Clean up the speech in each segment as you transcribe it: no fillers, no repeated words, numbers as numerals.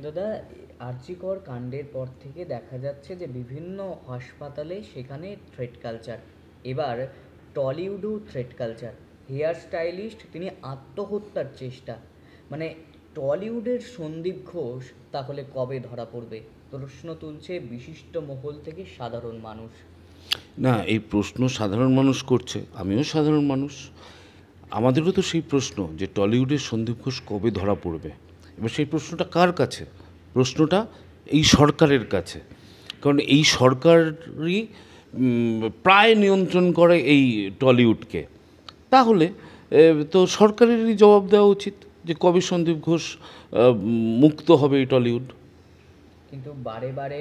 দাদা, আরজিকর কাণ্ডের পর থেকে দেখা যাচ্ছে যে বিভিন্ন হাসপাতালে সেখানে থ্রেড কালচার। এবার টলিউডেও থ্রেড কালচার। হেয়ার স্টাইলিস্ট তিনি আত্মহত্যার চেষ্টা। মানে টলিউডের সন্দীপ ঘোষ তাহলে কবে ধরা পড়বে? প্রশ্ন তুলছে বিশিষ্ট মহল থেকে সাধারণ মানুষ। না, এই প্রশ্ন সাধারণ মানুষ করছে, আমিও সাধারণ মানুষ। আমাদেরও তো সেই প্রশ্ন যে টলিউডের সন্দীপ ঘোষ কবে ধরা পড়বে। এবার সেই প্রশ্নটা কার কাছে? প্রশ্নটা এই সরকারের কাছে। কারণ এই সরকারই প্রায় নিয়ন্ত্রণ করে এই টলিউডকে। তাহলে তো সরকারেরই জবাব দেওয়া উচিত যে কবে সন্দীপ ঘোষ মুক্ত হবে এই টলিউড। কিন্তু বারে বারে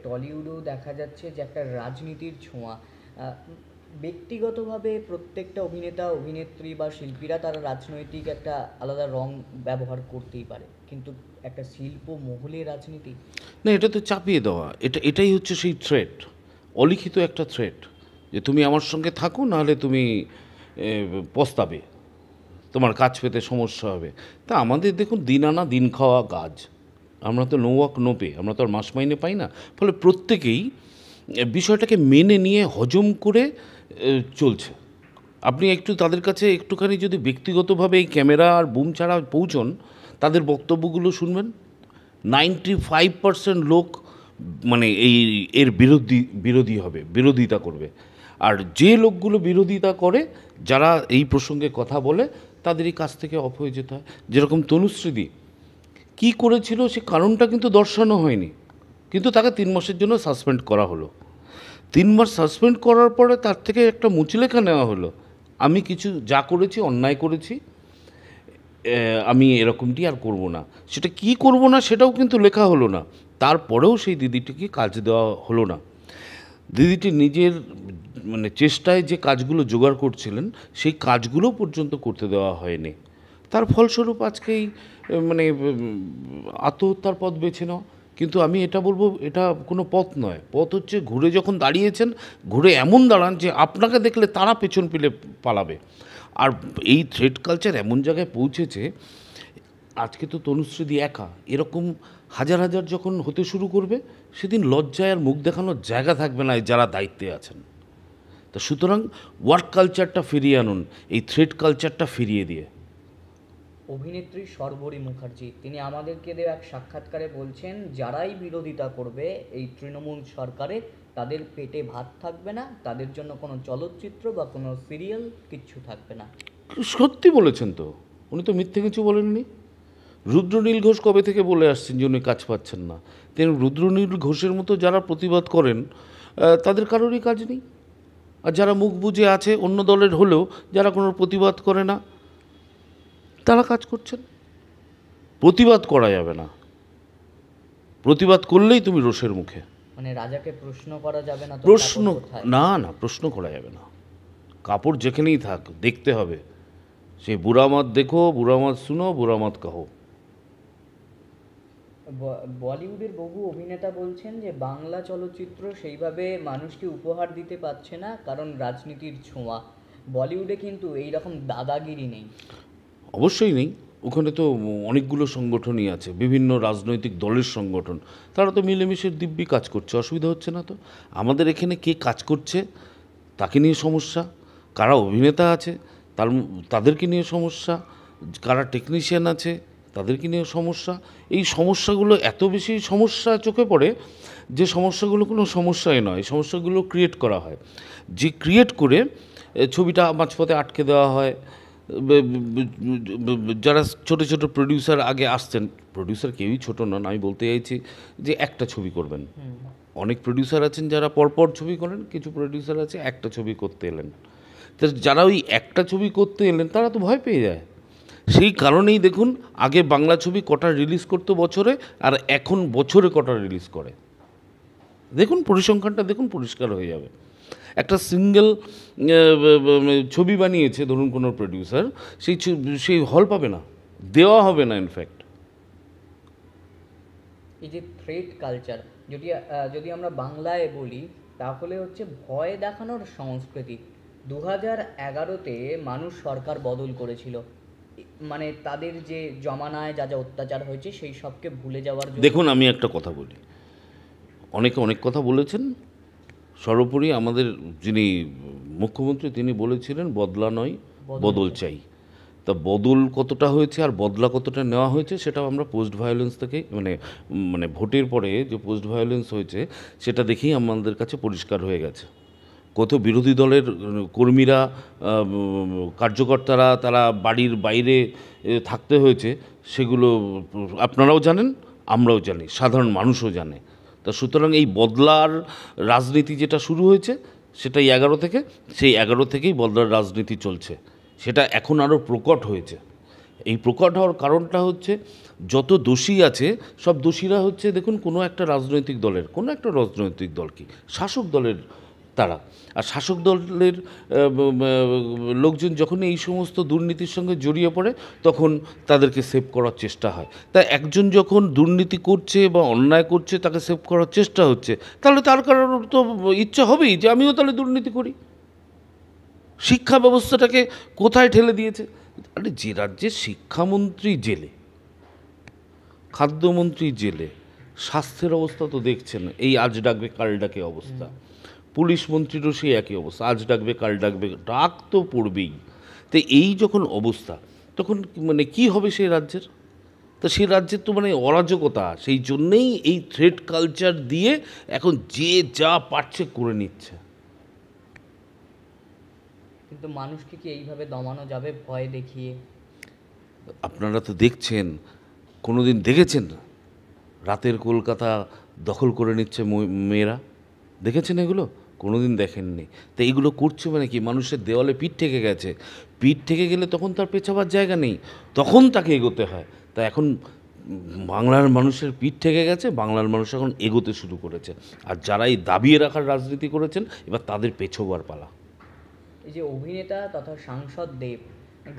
টলিউডেও দেখা যাচ্ছে যে একটা রাজনীতির ছোঁয়া। ব্যক্তিগতভাবে প্রত্যেকটা অভিনেতা অভিনেত্রী বা শিল্পীরা তারা রাজনৈতিক একটা আলাদা রং ব্যবহার করতেই পারে, কিন্তু একটা শিল্প মহলে রাজনীতি। না, এটা তো চাপিয়ে দেওয়া। এটাই হচ্ছে সেই থ্রেট, অলিখিত একটা থ্রেট, যে তুমি আমার সঙ্গে থাকো, নাহলে তুমি পস্তাবে, তোমার কাজ পেতে সমস্যা হবে। তা আমাদের দেখুন, দিন আনা দিন খাওয়া কাজ, আমরা তো নো ওয়ার্ক নো পে, আমরা তো আর মাস মাইনে পাই না। ফলে প্রত্যেকেই বিষয়টাকে মেনে নিয়ে হজম করে চলছে। আপনি একটু তাদের কাছে একটুখানি যদি ব্যক্তিগতভাবে এই ক্যামেরা আর বুম ছাড়া পৌঁছন, তাদের বক্তব্যগুলো শুনবেন, 95% লোক মানে এর বিরোধী হবে, বিরোধিতা করবে। আর যে লোকগুলো বিরোধিতা করে, যারা এই প্রসঙ্গে কথা বলে, তাদেরই কাছ থেকে অফ হয়ে যেতে হয়। যেরকম তনুশ্রীদি কী করেছিল সে কারণটা কিন্তু দর্শানো হয়নি, কিন্তু তাকে 3 মাসের জন্য সাসপেন্ড করা হলো। 3 মাস সাসপেন্ড করার পরে তার থেকে একটা মুচলেখা নেওয়া হলো, আমি কিছু যা করেছি অন্যায় করেছি, আমি এরকমটি আর করব না। সেটা কি করব না সেটাও কিন্তু লেখা হলো না। তারপরেও সেই দিদিটিকে কাজ দেওয়া হলো না। দিদিটি নিজের মানে চেষ্টায় যে কাজগুলো জোগাড় করছিলেন, সেই কাজগুলো পর্যন্ত করতে দেওয়া হয়নি। তার ফলস্বরূপ আজকেই মানে আত্মহত্যার পথ বেছে নেওয়া। কিন্তু আমি এটা বলবো, এটা কোনো পথ নয়। পথ হচ্ছে ঘুরে যখন দাঁড়িয়েছেন, ঘুরে এমন দাঁড়ান যে আপনাকে দেখলে তারা পেছন পেলে পালাবে। আর এই থ্রেড কালচার এমন জায়গায় পৌঁছেছে, আজকে তো তনুশ্রীদি একা, এরকম হাজার হাজার যখন হতে শুরু করবে, সেদিন লজ্জায় আর মুখ দেখানোর জায়গা থাকবে না যারা দায়িত্বে আছেন। তা সুতরাং ওয়ার্ক কালচারটা ফিরিয়ে আনুন, এই থ্রেড কালচারটা ফিরিয়ে দিয়ে। অভিনেত্রী শর্বরী মুখার্জি তিনি আমাদেরকে দেওয়া এক সাক্ষাৎকারে বলছেন, যারাই বিরোধিতা করবে এই তৃণমূল সরকারের, তাদের পেটে ভাত থাকবে না, তাদের জন্য কোনো চলচ্চিত্র বা কোনো সিরিয়াল কিচ্ছু থাকবে না। সত্যি বলেছেন তো, উনি তো মিথ্যে কিছু বলেননি। রুদ্রনীল ঘোষ কবে থেকে বলে আসছেন যে উনি কাজ পাচ্ছেন না। তেমন রুদ্রনীল ঘোষের মতো যারা প্রতিবাদ করেন, তাদের কারোরই কাজ নেই। আর যারা মুখ বুজে আছে অন্য দলের হলেও, যারা কোনো প্রতিবাদ করে না, তারা কাজ করছেন। প্রতিবাদ করা যাবে না, প্রতিবাদ করলেই তুমি রোষের মুখে। মানে রাজাকে প্রশ্ন করা যাবে না তো প্রশ্ন, কাপড় কোথায়? না না, প্রশ্ন করা যাবে না। কাপড় যেখানেই থাক, দেখতে হবে। সে বুড়া মত দেখো, বুড়া মত শুনো, বুড়া মত কহো। বলিউডের বহু অভিনেতা বলছেন যে বাংলা চলচ্চিত্র সেইভাবে মানুষকে উপহার দিতে পারছে না, কারণ রাজনীতির ছোঁয়া। বলিউডে কিন্তু এই রকম দাদাগিরি নেই। অবশ্যই নেই। ওখানে তো অনেকগুলো সংগঠনই আছে, বিভিন্ন রাজনৈতিক দলের সংগঠন। তারা তো মিলেমিশে দিব্যি কাজ করছে, অসুবিধা হচ্ছে না তো। আমাদের এখানে কে কাজ করছে তাকে নিয়ে সমস্যা, কারা অভিনেতা আছে তাদেরকে নিয়ে সমস্যা, কারা টেকনিশিয়ান আছে তাদেরকে নিয়ে সমস্যা। এই সমস্যাগুলো এত বেশি সমস্যা চোখে পড়ে যে সমস্যাগুলো কোনো সমস্যাই নয়, সমস্যাগুলো ক্রিয়েট করা হয়। যে ক্রিয়েট করে ছবিটা মাঝপথে আটকে দেওয়া হয়। যারা ছোট ছোট প্রডিউসার আগে আসছেন, প্রডিউসার কেউই ছোট নন, আমি বলতে চাইছি যে একটা ছবি করবেন। অনেক প্রডিউসার আছেন যারা পরপর ছবি করেন, কিছু প্রডিউসার আছে একটা ছবি করতে এলেন। তো যারা ওই একটা ছবি করতে এলেন তারা তো ভয় পেয়ে যায়। সেই কারণেই দেখুন, আগে বাংলা ছবি কটা রিলিজ করতো বছরে, আর এখন বছরে কটা রিলিজ করে। দেখুন পরিসংখ্যানটা, দেখুন পরিষ্কার হয়ে যাবে। একটা সিঙ্গেল ছবি বানিয়েছে ধরুন কোনো প্রডিউসার, সেই হল পাবে না, দেওয়া হবে না ইনফ্যাক্ট। এই যে থ্রেড কালচার, যদি যদি আমরা বাংলায় বলি তাহলে হচ্ছে ভয় দেখানোর সংস্কৃতি। 2011-তে মানুষ সরকার বদল করেছিল, মানে তাদের যে জমানায় যা যা অত্যাচার হয়েছে সেই সবকে ভুলে যাওয়ার জন্য? দেখুন, আমি একটা কথা বলি, অনেকে অনেক কথা বলেছেন, সর্বোপরি আমাদের যিনি মুখ্যমন্ত্রী তিনি বলেছিলেন বদলা নয় বদল চাই। তা বদল কতটা হয়েছে আর বদলা কতটা নেওয়া হয়েছে সেটা আমরা পোস্ট ভায়োলেন্স থেকে মানে মানে ভোটের পরে যে পোস্ট ভায়োলেন্স হয়েছে সেটা দেখেই আমাদের কাছে পরিষ্কার হয়ে গেছে। কত বিরোধী দলের কর্মীরা, কার্যকর্তারা তারা বাড়ির বাইরে থাকতে হয়েছে, সেগুলো আপনারাও জানেন, আমরাও জানি, সাধারণ মানুষও জানে। তা সুতরাং এই বদলার রাজনীতি যেটা শুরু হয়েছে সেটাই 11 থেকে, সেই 11 থেকেই বদলার রাজনীতি চলছে। সেটা এখন আরও প্রকট হয়েছে। এই প্রকট হওয়ার কারণটা হচ্ছে যত দোষী আছে সব দোষীরা হচ্ছে, দেখুন, কোনো একটা রাজনৈতিক দল কি শাসক দলের তারা। আর শাসক দলের লোকজন যখনই এই সমস্ত দুর্নীতির সঙ্গে জড়িয়ে পড়ে তখন তাদেরকে সেভ করার চেষ্টা হয়। তাই একজন যখন দুর্নীতি করছে বা অন্যায় করছে তাকে সেভ করার চেষ্টা হচ্ছে, তাহলে তার কারণ তো ইচ্ছা হবেই যে আমিও তাহলে দুর্নীতি করি। শিক্ষা ব্যবস্থাটাকে কোথায় ঠেলে দিয়েছে? আরে যে রাজ্যের শিক্ষামন্ত্রী জেলে, খাদ্যমন্ত্রী জেলে, স্বাস্থ্যের অবস্থা তো দেখছেন, এই আজ ডাকবে কাল ডাকে অবস্থা। পুলিশ মন্ত্রীরও সেই একই অবস্থা, আজ ডাকবে কাল ডাকবে, ডাক তো পড়বেই। তো এই যখন অবস্থা তখন মানে কি হবে সেই রাজ্যের? তো সেই রাজ্যের তো মানে অরাজকতা, সেই জন্যেই এই থ্রেড কালচার দিয়ে এখন যে যা পারছে করে নিচ্ছে। কিন্তু মানুষকে কি এইভাবে দমানো যাবে ভয় দেখিয়ে? আপনারা তো দেখছেন, কোনো দিন দেখেছেন রাতের কলকাতা দখল করে নিচ্ছে মেয়েরা? দেখেছেন এগুলো? কোনো দিন দেখেননি। তো এইগুলো করছে মানে কি? মানুষের দেওয়ালে পিঠ ঠেকে গেছে, পিঠ ঠেকে গেলে তখন তার পেছাবার জায়গা নেই, তখন তাকে এগোতে হয়। তা এখন বাংলার মানুষের পিঠ ঠেকে গেছে, বাংলার মানুষ এখন এগোতে শুরু করেছে। আর যারা এই দাবিয়ে রাখার রাজনীতি করেছেন এবার তাদের পেছোবার পালা। এই যে অভিনেতা তথা সাংসদ দেব,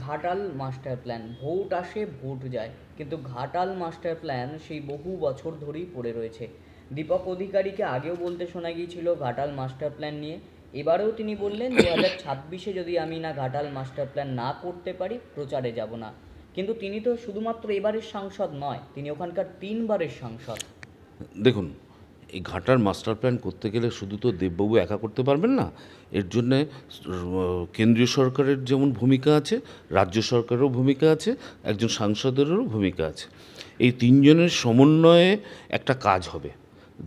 ঘাটাল মাস্টার প্ল্যান, ভোট আসে ভোট যায়, কিন্তু ঘাটাল মাস্টার প্ল্যান সেই বহু বছর ধরেই পড়ে রয়েছে। দীপক অধিকারীকে আগেও বলতে শোনা গিয়েছিল ঘাটাল মাস্টার প্ল্যান নিয়ে, এবারেও তিনি বললেন 2026-এ যদি আমি না ঘাটাল মাস্টার প্ল্যান না করতে পারি প্রচারে যাব না। কিন্তু তিনি তো শুধুমাত্র এবারের সাংসদ নয়, তিনি ওখানকার 3বারের সাংসদ। দেখুন, এই ঘাটার মাস্টার প্ল্যান করতে গেলে শুধু তো দেববাবু একা করতে পারবেন না। এর জন্যে কেন্দ্রীয় সরকারের যেমন ভূমিকা আছে, রাজ্য সরকারেরও ভূমিকা আছে, একজন সাংসদেরও ভূমিকা আছে। এই তিনজনের সমন্বয়ে একটা কাজ হবে,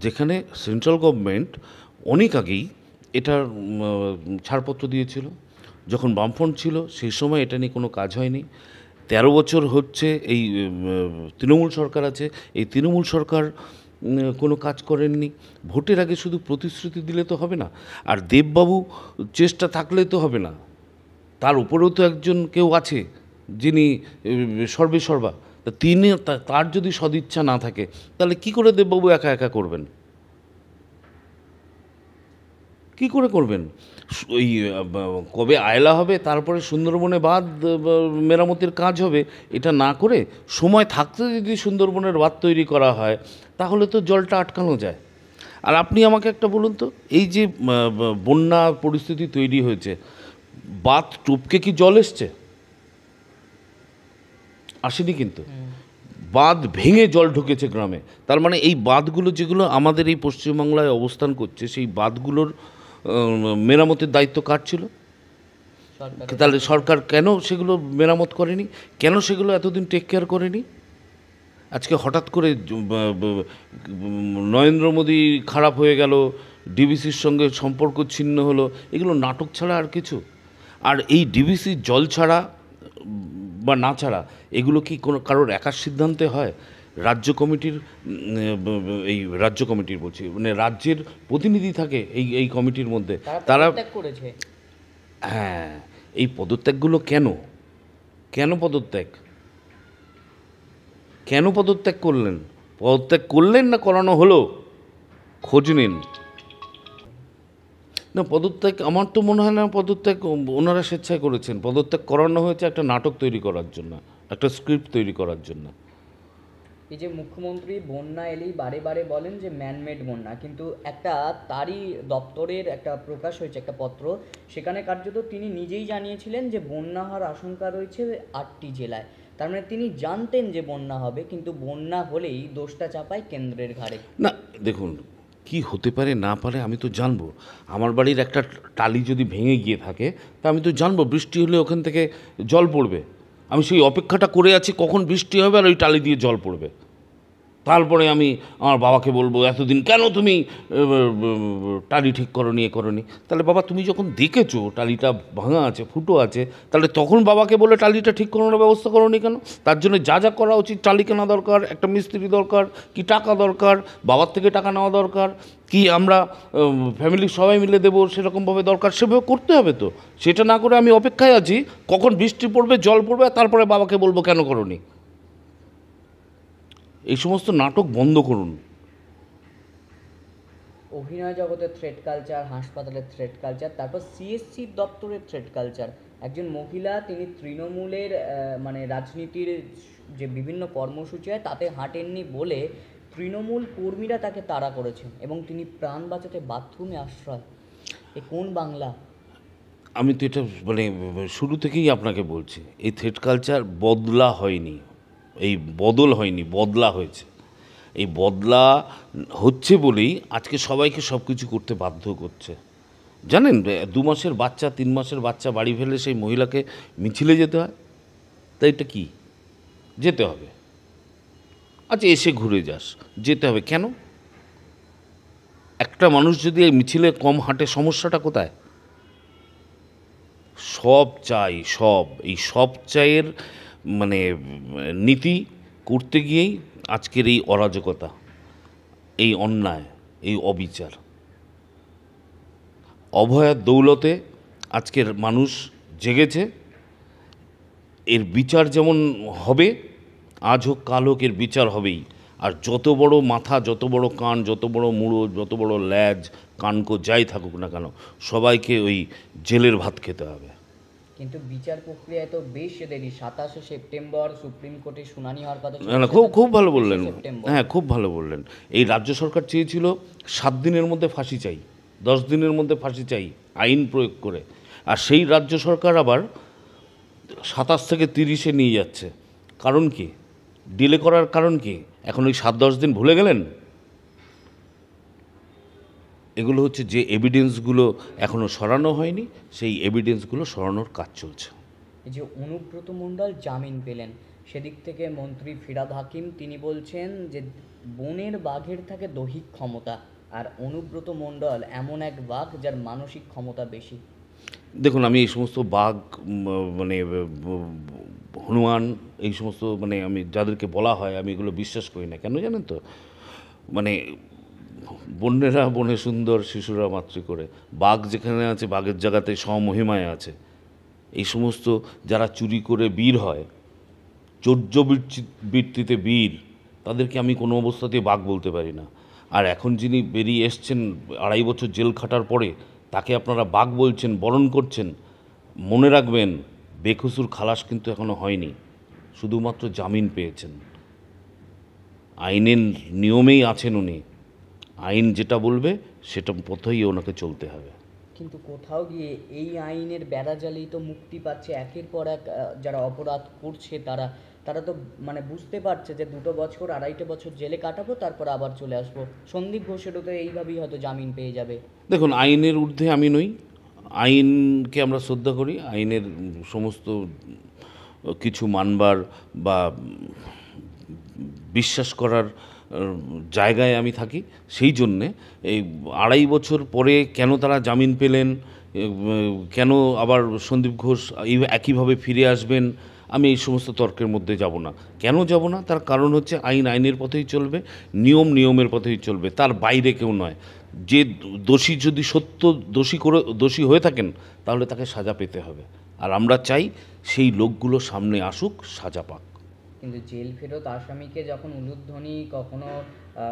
যেখানে সেন্ট্রাল গভর্নমেন্ট অনেক আগেই এটার ছাড়পত্র দিয়েছিল। যখন বামফ্রন্ট ছিল সেই সময় এটা নিয়ে কোনো কাজ হয়নি। 13 বছর হচ্ছে এই তৃণমূল সরকার আছে, এই তৃণমূল সরকার কোনো কাজ করেননি। ভোটের আগে শুধু প্রতিশ্রুতি দিলে তো হবে না, আর দেববাবু চেষ্টা থাকলে তো হবে না, তার উপরেও তো একজন কেউ আছে যিনি সর্বেসর্বা। তা তিনি তার যদি সদিচ্ছা না থাকে তাহলে কি করে দেববাবু একা একা করবেন? কি করে করবেন? ওই কবে আয়লা হবে তারপরে সুন্দরবনে বাঁধ মেরামতির কাজ হবে, এটা না করে সময় থাকতে যদি সুন্দরবনের বাঁধ তৈরি করা হয় তাহলে তো জলটা আটকানো যায়। আর আপনি আমাকে একটা বলুন তো, এই যে বন্যা পরিস্থিতি তৈরি হয়েছে, বাঁধ টপকে কি জল এসছে? আসেনি কিন্তু। বাঁধ ভেঙে জল ঢুকেছে গ্রামে। তার মানে এই বাঁধগুলো যেগুলো আমাদের এই পশ্চিমবাংলায় অবস্থান করছে, সেই বাঁধগুলোর মেরামতের দায়িত্ব কার ছিল? তাহলে সরকার কেন সেগুলো মেরামত করেনি? কেন সেগুলো এতদিন টেক কেয়ার করেনি? আজকে হঠাৎ করে নরেন্দ্র মোদী খারাপ হয়ে গেল, ডিবিসির সঙ্গে সম্পর্ক ছিন্ন হলো, এগুলো নাটক ছাড়া আর কিছু? আর এই ডিবিসির জল ছাড়া বা না ছাড়া এগুলো কি কোনো কারোর একার সিদ্ধান্তে হয়? রাজ্য কমিটির এই রাজ্য কমিটির বলছি, মানে রাজ্যের প্রতিনিধি থাকে এই কমিটির মধ্যে, তারা করেছে। হ্যাঁ, এই পদত্যাগগুলো কেন? কেন পদত্যাগ? কেন পদত্যাগ করলেন? পদত্যাগ করলেন না করানো হলো? খোঁজ নিন। না, পদত্যাগ আমার তো মনে হয় না পদত্যাগ ওনারা স্বেচ্ছায় করেছেন। পদত্যাগ করানো হয়েছে একটা নাটক তৈরি করার জন্য, একটা স্ক্রিপ্ট তৈরি করার জন্য। এই যে মুখ্যমন্ত্রী বন্যা এলেই বারে বারে বলেন যে ম্যানমেড বন্যা, কিন্তু একটা তারই দপ্তরের একটা প্রকাশ হয়েছে একটা পত্র, সেখানে কার্যত তিনি নিজেই জানিয়েছিলেন যে বন্যা হওয়ার আশঙ্কা রয়েছে 8টি জেলায়। তার মানে তিনি জানতেন যে বন্যা হবে, কিন্তু বন্যা হলেই দোষটা চাপায় কেন্দ্রের ঘাড়ে। না, দেখুন, কি হতে পারে না পারে আমি তো জানবো। আমার বাড়ির একটা টালি যদি ভেঙে গিয়ে থাকে, তা আমি তো জানবো বৃষ্টি হলে ওখান থেকে জল পড়বে। আমি সেই অপেক্ষাটা করে আছি কখন বৃষ্টি হবে আর ওই টালি দিয়ে জল পড়বে। তারপরে আমি আমার বাবাকে বলবো, এতদিন কেন তুমি টালি ঠিক করনি এ করনি। তাহলে বাবা, তুমি যখন দেখেছো টালিটা ভাঙা আছে, ফুটো আছে, তাহলে তখন বাবাকে বলে টালিটা ঠিক করানোর ব্যবস্থা করোনি কেন? তার জন্য যা যা করা উচিত, টালি কেনা দরকার, একটা মিস্ত্রি দরকার, কি টাকা দরকার, বাবার থেকে টাকা নেওয়া দরকার, কি আমরা ফ্যামিলির সবাই মিলে দেবো সেরকমভাবে দরকার, সেভাবে করতে হবে তো। সেটা না করে আমি অপেক্ষায় আছি কখন বৃষ্টি পড়বে, জল পড়বে, আর তারপরে বাবাকে বলবো কেন করনি। এই সমস্ত নাটক বন্ধ করুন। অভিনয় জগতের থ্রেড কালচার, হাসপাতালের থ্রেড কালচার, তারপর সিএসসি দপ্তরের থ্রেড কালচার। একজন মহিলা, তিনি তৃণমূলের মানে রাজনীতির যে বিভিন্ন কর্মসূচি হয় তাতে হাঁটেননি বলে তৃণমূল কর্মীরা তাকে তাড়া করেছেন এবং তিনি প্রাণ বাঁচাতে বাথরুমে আশ্রয়। এ কোন বাংলা? আমি তো এটা মানে শুরু থেকেই আপনাকে বলছি, এই থ্রেড কালচার বদলা হয়নি, এই বদল হয়নি, বদলা হয়েছে। এই বদলা হচ্ছে বলেই আজকে সবাইকে সব কিছু করতে বাধ্য করছে। জানেন, 2 মাসের বাচ্চা, 3 মাসের বাচ্চা বাড়ি ফেলে সেই মহিলাকে মিছিলে যেতে হয়। তাই এটা কি? যেতে হবে। আচ্ছা, এসে ঘুরে যাস, যেতে হবে কেন? একটা মানুষ যদি এই মিছিলে কম হাঁটে, সমস্যাটা কোথায়? সব চাই, সব, এই সব চাইয়ের মানে নীতি করতে গিয়েই আজকের এই অরাজকতা, এই অন্যায়, এই অবিচার। অভয়ার দৌলতে আজকের মানুষ জেগেছে। এর বিচার যেমন হবে, আজ হোক কাল হোক, এর বিচার হবেই। আর যত বড় মাথা, যত বড় কান, যত বড় মুড়ো, যত বড় ল্যাজ, কানকো যাই থাকুক না কেন, সবাইকে ওই জেলের ভাত খেতে হবে। কিন্তু বিচার প্রক্রিয়ায় তো বেশ দেরি। 27শে সেপ্টেম্বর সুপ্রিম কোর্টে শুনানি হওয়ার কথা ছিল, না না, সেটা খুব খুব ভালো 24শে বললেন। সেপ্টেম্বর। হ্যাঁ, খুব ভালো বললেন। এই রাজ্য সরকার চেয়েছিল 7 দিনের মধ্যে ফাঁসি চাই, 10 দিনের মধ্যে ফাঁসি চাই আইন প্রয়োগ করে। আর সেই রাজ্য সরকার আবার 27 থেকে 30-এ নিয়ে যাচ্ছে। কারণ কি? ডিলে করার কারণ কি? এখন ওই 7-10 দিন ভুলে গেলেন? এগুলো হচ্ছে যে এভিডেন্সগুলো এখনও সরানো হয়নি, সেই এভিডেন্সগুলো সরানোর কাজ চলছে। এই যে অনুব্রত মণ্ডল জামিন পেলেন, সেদিক থেকে মন্ত্রী ফিরহাদ হাকিম তিনি বলছেন যে বনের বাঘের থাকে দৈহিক ক্ষমতা, আর অনুব্রত মণ্ডল এমন এক বাঘ যার মানসিক ক্ষমতা বেশি। দেখুন, আমি এই সমস্ত বাঘ, মানে হনুমান, এই সমস্ত মানে আমি যাদেরকে বলা হয়, আমি এগুলো বিশ্বাস করি না। কেন জানেন তো? মানে বন্যেরা বনে সুন্দর, শিশুরা মাতৃ করে। বাঘ যেখানে আছে, বাঘের জায়গাতে স্বমহিমায় আছে। এই সমস্ত যারা চুরি করে বীর হয়, বৃত্তিতে বীর, তাদেরকে আমি কোনো অবস্থাতেই বাঘ বলতে পারি না। আর এখন যিনি বেরিয়ে এসছেন 2.5 বছর জেল খাটার পরে, তাকে আপনারা বাঘ বলছেন, বরণ করছেন। মনে রাখবেন, বেকসুর খালাস কিন্তু এখনও হয়নি, শুধুমাত্র জামিন পেয়েছেন। আইনের নিয়মেই আছেন উনি। আইন যেটা বলবে সেটা পথেই ওনাকে চলতে হবে। কিন্তু কোথাও গিয়ে এই আইনের বেড়াজালেই তো মুক্তি পাচ্ছে একের পর এক যারা অপরাধ করছে তারা। তারা তো মানে বুঝতে পারছে যে 2 বছর 2.5 বছর জেলে কাটাবো, তারপর আবার চলে আসবো। সন্দীপ ঘোষেরও তো এইভাবেই হয়তো জামিন পেয়ে যাবে। দেখুন, আইনের ঊর্ধ্বে আমি নই। আইনকে আমরা শ্রদ্ধা করি, আইনের সমস্ত কিছু মানবার বা বিশ্বাস করার জায়গায় আমি থাকি। সেই জন্যে এই 2.5 বছর পরে কেন তারা জামিন পেলেন, কেন আবার সন্দীপ ঘোষ এই একইভাবে ফিরে আসবেন, আমি এই সমস্ত তর্কের মধ্যে যাব না। কেন যাব না? তার কারণ হচ্ছে আইন আইনের পথেই চলবে, নিয়ম নিয়মের পথেই চলবে, তার বাইরে কেউ নয়। যে দোষী যদি দোষী হয়ে থাকেন, তাহলে তাকে সাজা পেতে হবে। আর আমরা চাই সেই লোকগুলো সামনে আসুক, সাজা পাক। কিন্তু জেল ফেরত আসামিকে যখন উলুধ্বনি কখনো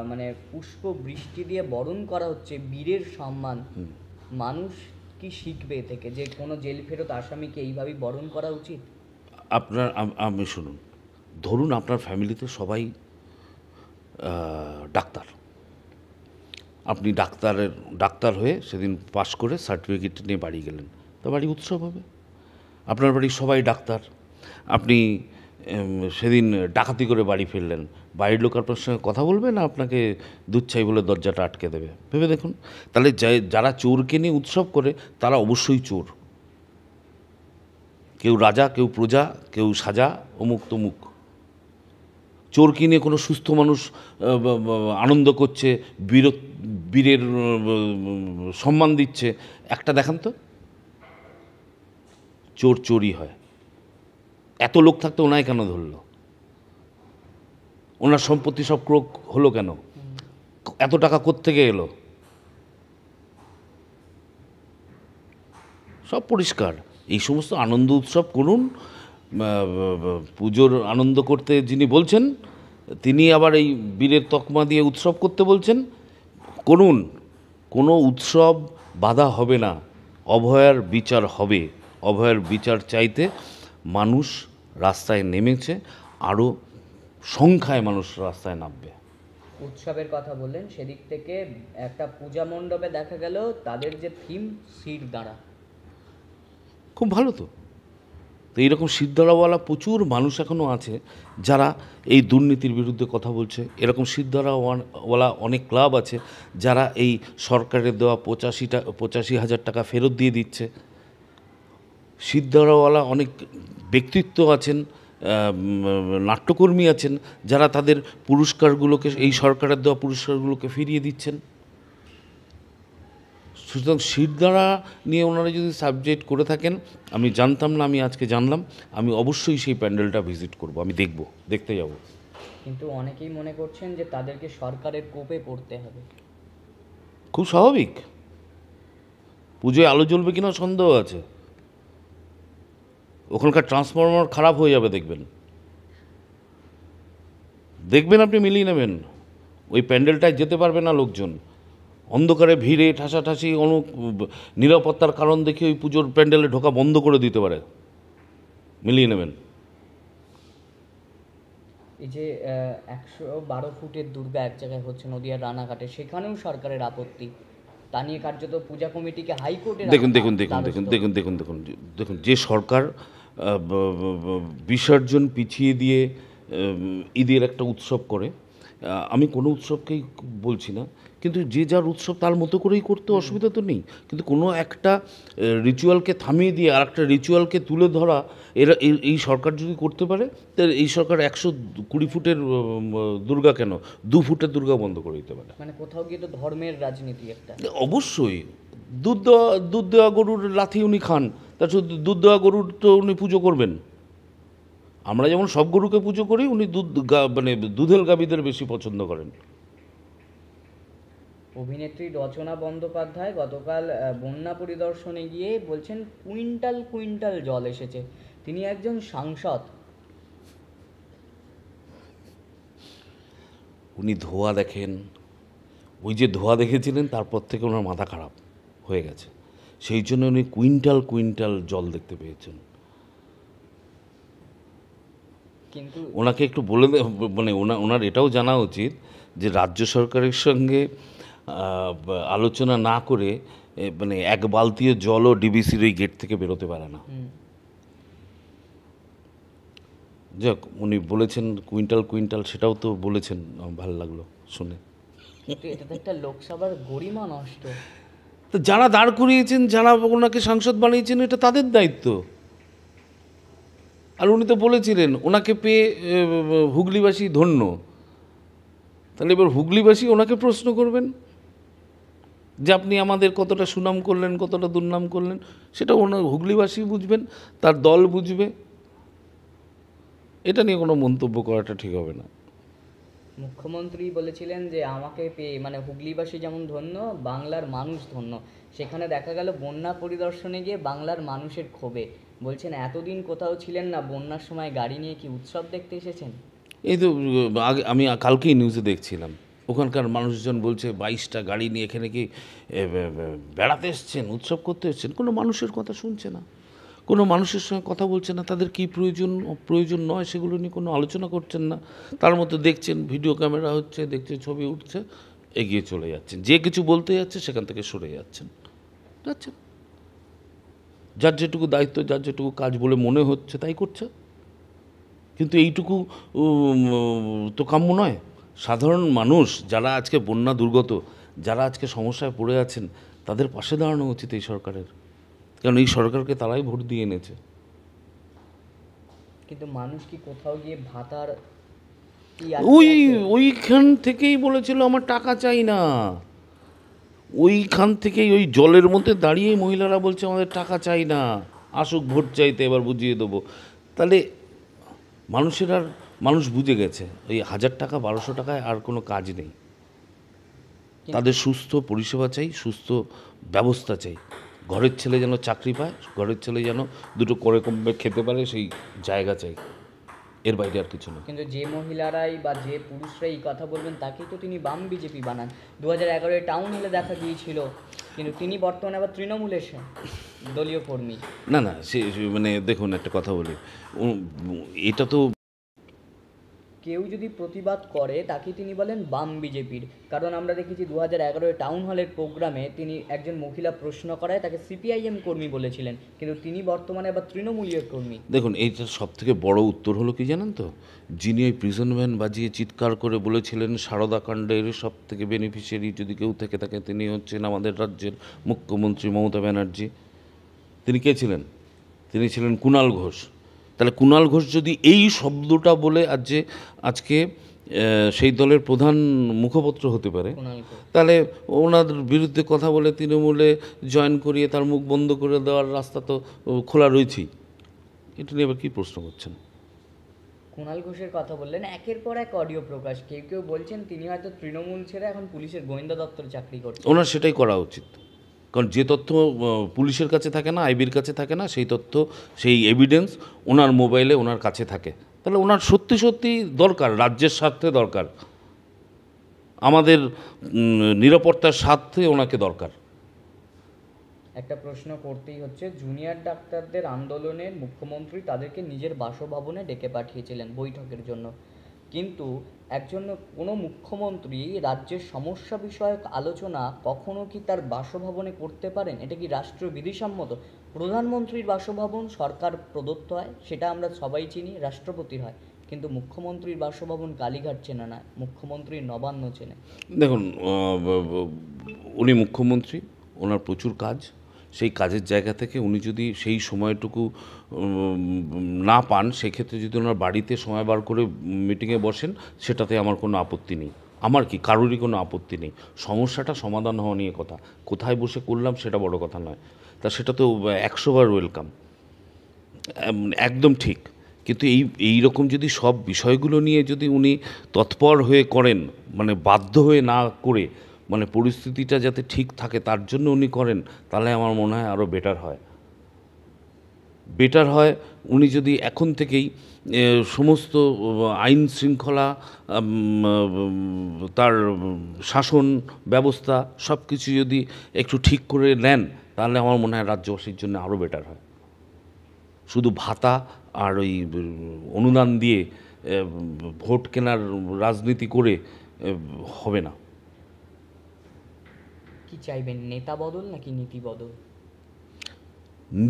মানে পুষ্প বৃষ্টি দিয়ে বরণ করা হচ্ছে, বীরের সম্মান, মানুষ কি শিখবে এ থেকে যে কোনো জেল ফেরত আসামিকে এইভাবেই বরণ করা উচিত? আমি শুনুন, ধরুন আপনার ফ্যামিলিতে সবাই ডাক্তার। আপনি ডাক্তার হয়ে সেদিন পাশ করে সার্টিফিকেট নিয়ে বাড়ি গেলেন, তা বাড়ি উৎসব হবে। আপনার বাড়ির সবাই ডাক্তার, আপনি সেদিন ডাকাতি করে বাড়ি ফিরলেন, বাড়ির লোক আপনার সঙ্গে কথা বলবে না আপনাকে দুধ চাই বলে দরজাটা আটকে দেবে? ভেবে দেখুন। তাহলে যারা চোরকে নিয়ে উৎসব করে তারা অবশ্যই চোর। কেউ রাজা, কেউ প্রজা, কেউ সাজা, অমুক তমুক। চোরকে নিয়ে কোনো সুস্থ মানুষ আনন্দ করছে, বীরের সম্মান দিচ্ছে, একটা দেখান তো। চোর চোরই হয়। এত লোক থাকতে ওনায় কেন ধরলো? ওনার সম্পত্তি সব ক্রোক হলো কেন? এত টাকা কোত্থেকে এলো? সব পরিষ্কার। এই সমস্ত আনন্দ উৎসব করুন। পুজোর আনন্দ করতে যিনি বলছেন তিনি আবার এই বীরের তকমা দিয়ে উৎসব করতে বলছেন। করুন, কোনো উৎসব বাধা হবে না, অভয়ার বিচার হবে। অভয়ার বিচার চাইতে মানুষ রাস্তায় নেমেছে, আরও সংখ্যায় মানুষ রাস্তায় নামবে। উৎসবের কথা বললেন, সেদিক থেকে একটা পূজা মণ্ডপে দেখা গেল তাদের যে থিম শিরদাঁড়া। খুব ভালো তো। তো এইরকম শিরদাঁড়াওয়ালা প্রচুর মানুষ এখনও আছে যারা এই দুর্নীতির বিরুদ্ধে কথা বলছে। এরকম শিরদাঁড়াওয়ালা অনেক ক্লাব আছে যারা এই সরকারের দেওয়া 85,000 টাকা ফেরত দিয়ে দিচ্ছে। শিরদাঁড়াওয়ালা অনেক ব্যক্তিত্ব আছেন, নাট্যকর্মী আছেন যারা তাদের পুরস্কারগুলোকে, এই সরকারের দেওয়া পুরস্কারগুলোকে ফিরিয়ে দিচ্ছেন। সুতরাং শিরদাঁড়া নিয়ে ওনারা যদি সাবজেক্ট করে থাকেন, আমি জানতাম না, আমি আজকে জানলাম, আমি অবশ্যই সেই প্যান্ডেলটা ভিজিট করব, আমি দেখতে যাব। কিন্তু অনেকেই মনে করছেন যে তাদেরকে সরকারের কোপে পড়তে হবে। খুব স্বাভাবিক। পুজোয় আলো জ্বলবে কিনা সন্দেহ আছে। ওখানকার ট্রান্সফরমার খারাপ হয়ে যাবে, দেখবেন আপনি মিলিয়ে নেবেন। ওই প্যান্ডেলটায় যেতে পারবে না লোকজন, অন্ধকারে ভিড়ে ঠাসাঠাসি, নিরাপত্তার কারণ দেখে ওই পুজোর প্যান্ডেলে ঢোকা বন্ধ করে দিতে পারে, মিলিয়ে নেবেন। এই যে 112 ফুটের দুর্গা এক জায়গায় হচ্ছে নদিয়ার রানাঘাটে, সেখানেও সরকারের আপত্তি। তা নিয়ে কার্যত পূজা কমিটিকে হাইকোর্টে দেখুন যে সরকার বিসর্জন পিছিয়ে দিয়ে ঈদের একটা উৎসব করে, আমি কোনো উৎসবকেই বলছি না, কিন্তু যে যার উৎসব তার মতো করেই করতে অসুবিধা তো নেই। কিন্তু কোনো একটা রিচুয়ালকে থামিয়ে দিয়ে আর একটা রিচুয়ালকে তুলে ধরা, এই সরকার যদি করতে পারে, তাহলে এই সরকার 120 ফুটের দুর্গা কেন 2 ফুটের দুর্গা বন্ধ করে দিতে পারে। মানে কোথাও গিয়ে তো ধর্মের রাজনীতি একটা। অবশ্যই। দুধ দেওয়া গরুর লাথি উনি খান, তার শুধু দুধ দেওয়া গরুর তো উনি পুজো করবেন। আমরা যেমন সব গরুকে পুজো করি, উনি দুধেল গাভীদের বেশি পছন্দ করেন। অভিনেত্রী রচনা বন্দ্যোপাধ্যায় গতকাল বন্যা পরিদর্শনে গিয়ে বলছেন কুইন্টাল কুইন্টাল জল এসেছে। তিনি একজন সাংসদ। উনি ধোঁয়া দেখেন, ওই যে ধোঁয়া দেখেছিলেন তারপর থেকে ওনার মাথা খারাপ হয়ে গেছে, সেই জন্য উনি কুইন্টাল কুইন্টাল জল দেখতে পেয়েছেন। কিন্তু ওনাকে একটু বলে ওনার এটাও জানা উচিত যে রাজ্য সরকারের সঙ্গে আলোচনা না করে এক বালতিও জলও ডিবিসির ওই গেট থেকে বেরোতে পারে না। যাক, উনি বলেছেন কুইন্টাল কুইন্টাল, সেটাও তো বলেছেন, ভালো লাগলো শুনে। এটা তো একটা লোকসভার গরিমা নষ্ট। তো যারা দাঁড় করিয়েছেন, যারা ওনাকে সাংসদ বানিয়েছেন, এটা তাদের দায়িত্ব। আর উনি তো বলেছিলেন ওনাকে পেয়ে হুগলিবাসী ধন্য। তাহলে এবার হুগলিবাসী ওনাকে প্রশ্ন করবেন যে আপনি আমাদের কতটা সুনাম করলেন, কতটা দুর্নাম করলেন, সেটা ওনার হুগলিবাসী বুঝবেন, তার দল বুঝবে। এটা নিয়ে কোনো মন্তব্য করাটা ঠিক হবে না। মুখ্যমন্ত্রী বলেছিলেন যে আমাকে পেয়ে মানে হুগলিবাসী যেমন ধন্য, বাংলার মানুষ ধন্য। সেখানে দেখা গেল বন্যা পরিদর্শনে গিয়ে বাংলার মানুষের ক্ষোভে বলছেন এতদিন কোথাও ছিলেন না, বন্যার সময় গাড়ি নিয়ে কি উৎসব দেখতে এসেছেন? এই তো আমি কালকেই নিউজে দেখছিলাম, ওখানকার মানুষজন বলছে 22টা গাড়ি নিয়ে এখানে কি বেড়াতে এসছেন, উৎসব করতে এসছেন। কোনো মানুষের কথা শুনছে না, কোনো মানুষের সঙ্গে কথা বলছেন না, তাদের কী প্রয়োজন প্রয়োজন নয় সেগুলো নিয়ে কোনো আলোচনা করছেন না। তার মধ্যে দেখছেন ভিডিও ক্যামেরা হচ্ছে, দেখছেন ছবি উঠছে, এগিয়ে চলে যাচ্ছেন, যে কিছু বলতে যাচ্ছে সেখান থেকে সরে যাচ্ছেন। যার যেটুকু দায়িত্ব, যার যেটুকু কাজ বলে মনে হচ্ছে তাই করছে। কিন্তু এইটুকু তো কাম্য নয়। সাধারণ মানুষ যারা আজকে বন্যা দুর্গত, যারা আজকে সমস্যায় পড়ে আছেন, তাদের পাশে দাঁড়ানো উচিত এই সরকারের, কারণ এই সরকারকে তারাই ভোট দিয়ে এনেছে। কিন্তু মানুষ কি কোথাও গিয়ে ভাতার কি ওইখান থেকেই বলেছিল আমার টাকা চাই না, ওইখান থেকেই ওই জলের মধ্যে দাঁড়িয়েই মহিলারা বলছে আমাদের টাকা চাই না, আসুক ভোট চাইতে, এবার বুঝিয়ে দেবো। তাহলে মানুষ বুঝে গেছে ওই 1000 টাকা 1200 টাকায় আর কোনো কাজ নেই। তাদের সুস্থ পরিষেবা চাই, সুস্থ ব্যবস্থা চাই। ঘরের ছেলে যেন চাকরি পায়, ঘরের ছেলে যেন দুটো করে কমবে খেতে পারে, সেই জায়গা চাই, এর বাইরে আর কিছু না। কিন্তু যে মহিলারাই বা যে পুরুষরাই এই কথা বলবেন তাকেই তো তিনি বাম বিজেপি বানান। 2011 টাউন হলে দেখা গিয়েছিল, কিন্তু তিনি বর্তমানে আবার তৃণমূলে দলীয় কর্মী। না না, মানে দেখুন একটা কথা বলি, এটা তো কেউ যদি প্রতিবাদ করে তাকে তিনি বলেন বাম বিজেপির। কারণ আমরা দেখেছি 2011 টাউন হলের প্রোগ্রামে তিনি একজন মহিলা প্রশ্ন করায় তাকে সিপিআইএম কর্মী বলেছিলেন, কিন্তু তিনি বর্তমানে আবার তৃণমূলীয় কর্মী। দেখুন, এইটার সবথেকে বড় উত্তর হলো কি জানেন তো, যিনি ওই প্রিজন ভ্যান বাজিয়ে চিৎকার করে বলেছিলেন সারদা কাণ্ডের সব থেকে বেনিফিশিয়ারি যদি কেউ থেকে থাকে তিনি হচ্ছেন আমাদের রাজ্যের মুখ্যমন্ত্রী মমতা ব্যানার্জি। তিনি কে ছিলেন? তিনি ছিলেন কুণাল ঘোষ। তাহলে কুণাল ঘোষ যদি এই শব্দটা বলে আজকে সেই দলের প্রধান মুখপত্র হতে পারে, তাহলে ওনার বিরুদ্ধে কথা বলে তৃণমূলে জয়েন করিয়ে তার মুখ বন্ধ করে দেওয়ার রাস্তা তো খোলা রয়েছেই। এটা নিয়ে এবার কী প্রশ্ন করছেন? কুণাল ঘোষের কথা বললেন, একের পর এক অডিও প্রকাশ। কেউ কেউ বলছেন তিনি হয়তো তৃণমূল ছেড়ে এখন পুলিশের গোয়েন্দা দপ্তরে চাকরি করছেন। ওনার সেটাই করা উচিত, কারণ যে তথ্য পুলিশের কাছে থাকে না, আইবির কাছে থাকে না, সেই তথ্য, সেই এভিডেন্স ওনার মোবাইলে ওনার কাছে থাকে। তাহলে ওনার সত্যি সত্যি দরকার, রাজ্যের স্বার্থে দরকার, আমাদের নিরাপত্তার স্বার্থে ওনাকে দরকার। একটা প্রশ্ন করতেই হচ্ছে, জুনিয়র ডাক্তারদের আন্দোলনের মুখ্যমন্ত্রী তাদেরকে নিজের বাসভবনে ডেকে পাঠিয়েছিলেন বৈঠকের জন্য, কিন্তু কোনো মুখ্যমন্ত্রী রাজ্যের সমস্যা বিষয়ক আলোচনা কখনো কি তার বাসভবনে করতে পারেন? এটা কি রাষ্ট্রীয় বিধিসম্মত? প্রধানমন্ত্রীর বাসভবন সরকার প্রদত্ত হয়, সেটা আমরা সবাই চিনি, রাষ্ট্রপতির হয়, কিন্তু মুখ্যমন্ত্রীর বাসভবন কালীঘাট চেনে না, মুখ্যমন্ত্রীর নবান্ন চেনে। দেখুন, উনি মুখ্যমন্ত্রী, ওনার প্রচুর কাজ, সেই কাজের জায়গা থেকে উনি যদি সেই সময়টুকু না পান, সেক্ষেত্রে যদি ওনার বাড়িতে সময় বার করে মিটিংয়ে বসেন, সেটাতে আমার কোনো আপত্তি নেই। আমার কি, কারোরই কোনো আপত্তি নেই। সমস্যাটা সমাধান হওয়া নিয়ে কথা, কোথায় বসে করলাম সেটা বড় কথা নয়। তা সেটা তো 100 বার ওয়েলকাম, একদম ঠিক। কিন্তু এই রকম যদি সব বিষয়গুলো নিয়ে যদি উনি তৎপর হয়ে করেন, মানে বাধ্য হয়ে না করে, মানে পরিস্থিতিটা যাতে ঠিক থাকে তার জন্য উনি করেন, তাহলে আমার মনে হয় আরও বেটার হয়। উনি যদি এখন থেকেই সমস্ত আইন শৃঙ্খলা, তার শাসন ব্যবস্থা সব কিছু যদি একটু ঠিক করে নেন, তাহলে আমার মনে হয় রাজ্যবাসীর জন্য আরও বেটার হয়। শুধু ভাতা আর ওই অনুদান দিয়ে ভোট কেনার রাজনীতি করে হবে না। কি চাইবেন, নেতা বদল নাকি নীতি বদল?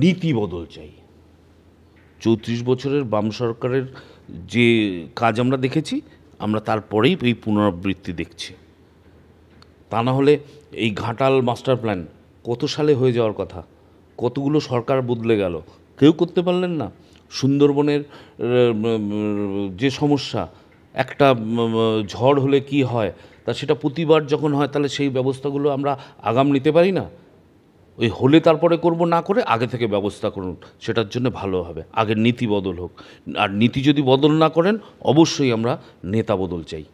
নীতি বদল চাই। 34 বছরের বাম সরকারের যে কাজ আমরা দেখেছি, আমরা তারপরেই এই পুনরাবৃত্তি দেখছি। তা না হলে এই ঘাটাল মাস্টার প্ল্যান কত সালে হয়ে যাওয়ার কথা, কতগুলো সরকার বদলে গেল, কেউ করতে পারলেন না। সুন্দরবনের যে সমস্যা, একটা ঝড় হলে কি হয়, তা সেটা প্রতিবার যখন হয়, তাহলে সেই ব্যবস্থাগুলো আমরা আগাম নিতে পারি না। ওই হলে তারপরে করব না করে আগে থেকে ব্যবস্থা করুন, সেটার জন্য ভালো হবে। আগে নীতি বদল হোক, আর নীতি যদি বদল না করেন অবশ্যই আমরা নেতা বদল চাই।